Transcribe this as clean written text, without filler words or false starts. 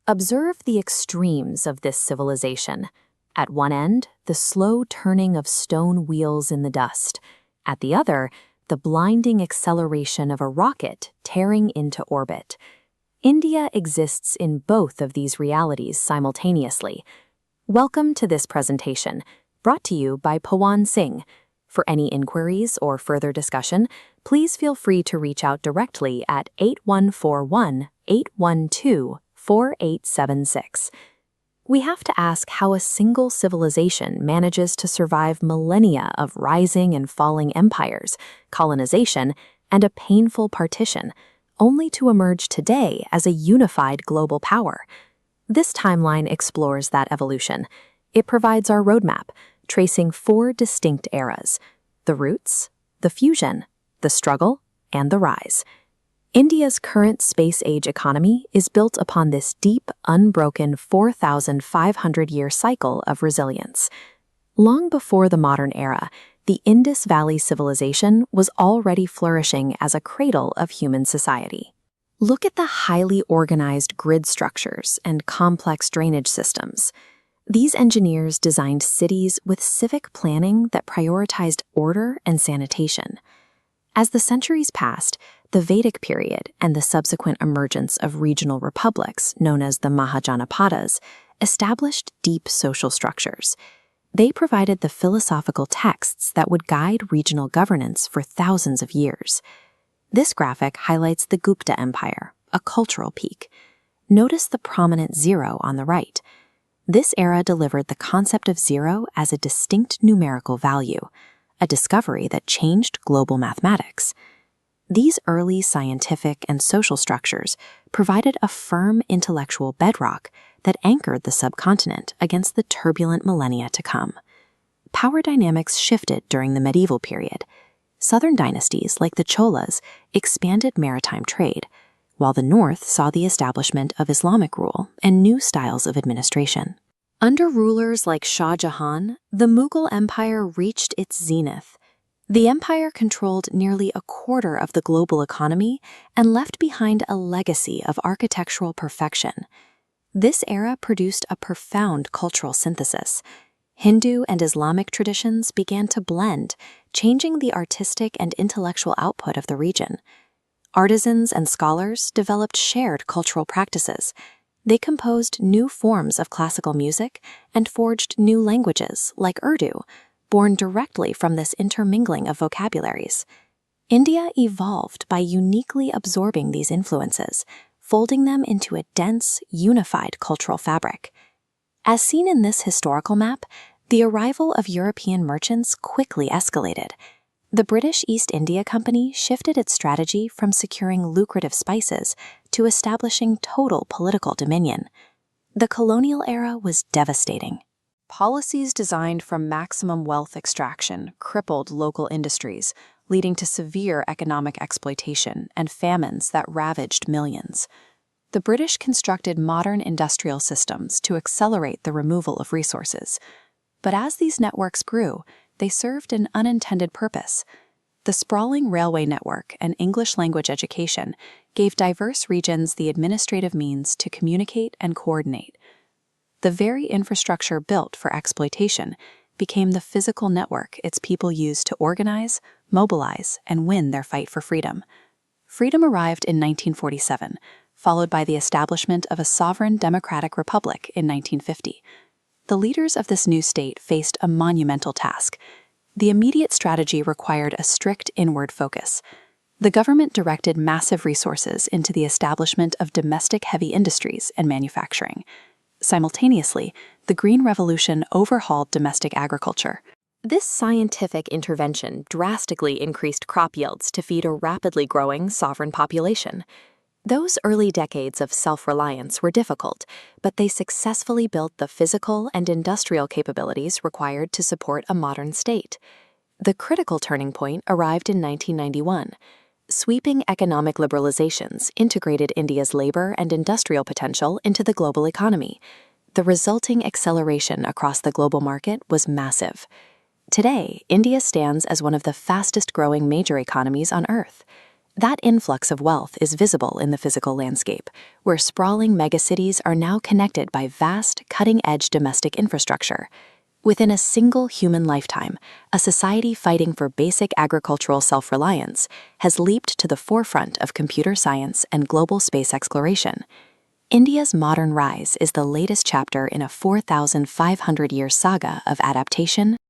Observe the extremes of this civilization. At one end, the slow turning of stone wheels in the dust. At the other, the blinding acceleration of a rocket tearing into orbit. India exists in both of these realities simultaneously. Welcome to this presentation, brought to you by Pawan Singh. For any inquiries or further discussion, please feel free to reach out directly at 8141-812-4876. We have to ask how a single civilization manages to survive millennia of rising and falling empires, colonization, and a painful partition, only to emerge today as a unified global power. This timeline explores that evolution. It provides our roadmap, tracing 4 distinct eras: the roots, the fusion, the struggle, and the rise. India's current space-age economy is built upon this deep, unbroken 4,500-year cycle of resilience. Long before the modern era, the Indus Valley civilization was already flourishing as a cradle of human society. Look at the highly organized grid structures and complex drainage systems. These engineers designed cities with civic planning that prioritized order and sanitation. As the centuries passed, the Vedic period and the subsequent emergence of regional republics, known as the Mahajanapadas, established deep social structures. They provided the philosophical texts that would guide regional governance for thousands of years. This graphic highlights the Gupta Empire, a cultural peak. Notice the prominent 0 on the right. This era delivered the concept of 0 as a distinct numerical value, a discovery that changed global mathematics. These early scientific and social structures provided a firm intellectual bedrock that anchored the subcontinent against the turbulent millennia to come. Power dynamics shifted during the medieval period. Southern dynasties like the Cholas expanded maritime trade, while the north saw the establishment of Islamic rule and new styles of administration. Under rulers like Shah Jahan, the Mughal Empire reached its zenith. The empire controlled nearly a quarter of the global economy and left behind a legacy of architectural perfection. This era produced a profound cultural synthesis. Hindu and Islamic traditions began to blend, changing the artistic and intellectual output of the region. Artisans and scholars developed shared cultural practices. They composed new forms of classical music and forged new languages, like Urdu, born directly from this intermingling of vocabularies. India evolved by uniquely absorbing these influences, folding them into a dense, unified cultural fabric. As seen in this historical map, the arrival of European merchants quickly escalated. The British East India Company shifted its strategy from securing lucrative spices to establishing total political dominion. The colonial era was devastating. Policies designed for maximum wealth extraction crippled local industries, leading to severe economic exploitation and famines that ravaged millions. The British constructed modern industrial systems to accelerate the removal of resources. But as these networks grew, they served an unintended purpose. The sprawling railway network and English-language education gave diverse regions the administrative means to communicate and coordinate. The very infrastructure built for exploitation became the physical network its people used to organize, mobilize, and win their fight for freedom. Freedom arrived in 1947, followed by the establishment of a sovereign democratic republic in 1950. The leaders of this new state faced a monumental task. The immediate strategy required a strict inward focus. The government directed massive resources into the establishment of domestic heavy industries and manufacturing. Simultaneously, the Green Revolution overhauled domestic agriculture. This scientific intervention drastically increased crop yields to feed a rapidly growing sovereign population. Those early decades of self-reliance were difficult, but they successfully built the physical and industrial capabilities required to support a modern state. The critical turning point arrived in 1991. Sweeping economic liberalizations integrated India's labor and industrial potential into the global economy. The resulting acceleration across the global market was massive. Today, India stands as one of the fastest-growing major economies on Earth. That influx of wealth is visible in the physical landscape, where sprawling megacities are now connected by vast, cutting-edge domestic infrastructure. Within a single human lifetime, a society fighting for basic agricultural self-reliance has leaped to the forefront of computer science and global space exploration. India's modern rise is the latest chapter in a 4,500-year saga of adaptation,